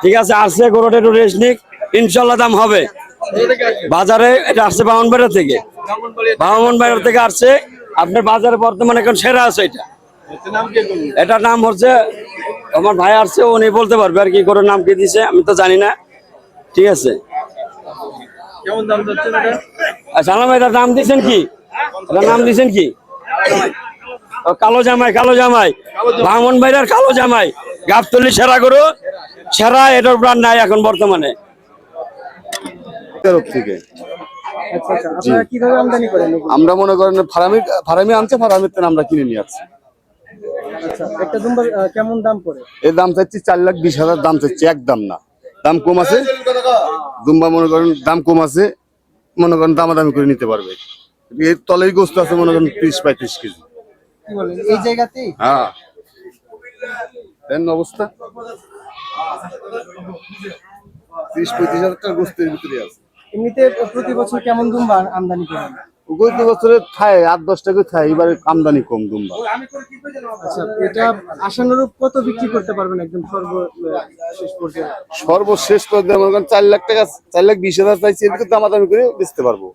ঠিক আছে, আসছে গরুটা একটু রেস্ট নিক, ইনশাল্লাহ দাম হবে। বাজারে এটা আসছে ব্রাহ্মণবাড়িয়া থেকে, ব্রাহ্মণবাড়িয়া থেকে আসছে আপনার বাজারে বর্তমানে এখন সেরা আছে এটা। এটার নাম হচ্ছে, আমার ভাই আসছে উনি বলতে পারবে আর কি গরুর নাম কি দিছে আমি তো জানি না। ঠিক আছে, সালাম ভাই, এটার নাম দিচ্ছেন কি? এটার নাম দিচ্ছেন কি? কালো জামাই, কালো জামাই, ব্রাহ্মণবাড়িয়ার কালো জামাই, গাবতলী সেরা গরু, সেরা এটার ব্র্যান্ড নাই এখন বর্তমানে। থেকে আচ্ছা আচ্ছা, আপনারা কিভাবে আমদানি করেন এগুলো? আমরা মনে করেন ফার্মে আনছে, ফার্মের থেকে আমরা কিনে নিয়ে আসছি। আচ্ছা, একটা দুম্বার কেমন দাম পড়ে? এর দাম চাচ্ছি 4,20,000 দাম চাচ্ছি, একদম না, দাম কম আছে। দুম্বা মনে করেন দাম কম আছে, মনে করেন দামাদামি করে নিতে পারবে। এর তলেই গোস্ত আছে মনে করেন 30-35 কেজি। কি বলেন, এই জায়গাতেই? হ্যাঁ, দেন অবস্থা 30-35 হাজার টাকার গোস্তের ভিতরে আছে। এমনিতে প্রতি বছর কেমন দুম্বা আমদানি করেন? গত বছরে খায় 8-10 টাকা খায়, এবারে আমদানি কম দুম্বা। আচ্ছা, এটা আশানুরূপ কত বিক্রি করতে পারবেন একদম সর্বশেষ পর্যায়ে? সর্বশেষ পর্যায়ে মনে করেন 4 লাখ টাকা, 4,20,000 চাইছি, এদিকে দামাদামি করে বেচতে পারবো।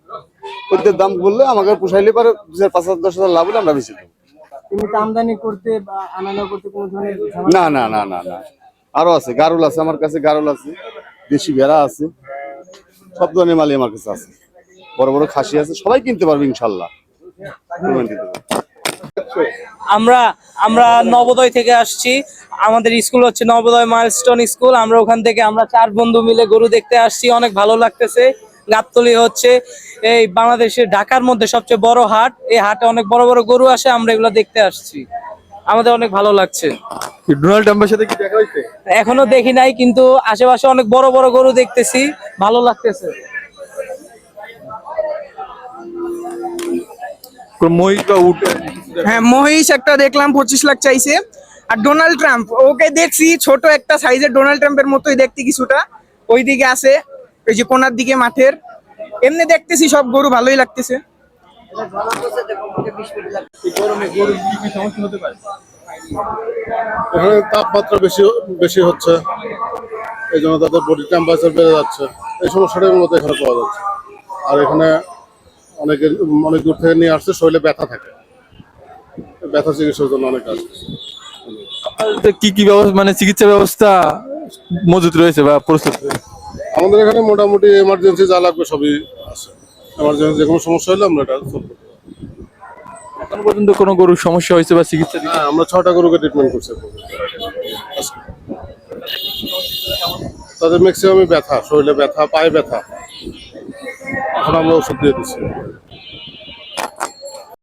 ওইটার দাম বললে আমাকে পোষাইলে পারে 2,000-5,000-10,000 লাভ হলে আমরা বেশি দেবো। এমনিতে আমদানি করতে বা আনানো করতে কোনো ধরনের না না না না না, আরো আছে, গারুল আছে আমার কাছে, গারুল আছে, দেশি ভেড়া আছে, সব ধরনের মালই আমার কাছে আছে, বড় বড় খাসি আছে, সবাই কিনতে পারবে ইনশাল্লাহ। আমরা আমরা নবোদয় থেকে আসছি। আমাদের স্কুল হচ্ছে নবোদয় মাইলস্টোন স্কুল। আমরা ওখান থেকে আমরা 4 বন্ধু মিলে গরু দেখতে আসছি, অনেক ভালো লাগতেছে। গাবতলী হচ্ছে এই বাংলাদেশের ঢাকার মধ্যে সবচেয়ে বড় হাট। এই হাটে অনেক বড় বড় গরু আসে, আমরা এগুলো দেখতে আসছি, আমাদের অনেক ভালো লাগছে। ডোনাল্ড ট্রাম্পের সাথে কি দেখা হয়েছে? এখনো দেখি নাই, কিন্তু আশেপাশে অনেক বড় বড় গরু দেখতেছি, ভালো লাগতেছে। মহিষ বা উট? হ্যাঁ, মহিষ একটা দেখলাম 25 লাখ চাইছে। আর ডোনাল্ড ট্রাম্প ওকে দেখছি, ছোট একটা সাইজের ডোনাল্ড ট্রাম্পের মতোই দেখতে কিছুটা, ওইদিকে আছে, ওই যে কোনার দিকে মাঠের। এমনি দেখতেছি সব গরু ভালোই লাগতেছে। এখানে তাপমাত্রা বেশি হচ্ছে, এই জন্য তাদের বডি টেম্পারেচার বেড়ে যাচ্ছে, এই সমস্যাটার মধ্যে এখানে পাওয়া যাচ্ছে। আর এখানে অনেক দূর থেকে নিয়ে আসছে, শরীরে ব্যথা থাকে, ব্যথা চিকিৎসার জন্য অনেক আসছে। কি কি ব্যবস্থা, মানে চিকিৎসা ব্যবস্থা মজুত রয়েছে বা প্রস্তুত রয়েছে? আমাদের এখানে মোটামুটি এমার্জেন্সি যা লাগবে সবই আছে। এমার্জেন্সি যে কোনো সমস্যা হলে আমরা এটা সলভ করতে পারি। এখনো পর্যন্ত কোনো গরুর সমস্যা হয়েছে বা চিকিৎসা? হ্যাঁ, আমরা 6টা গরুকে ট্রিটমেন্ট করছি। তাদের ম্যাক্সিমামই ব্যথা, শরীরে ব্যথা, পায়ে ব্যথা, এখন আমরা ওষুধ দিয়ে দিচ্ছি।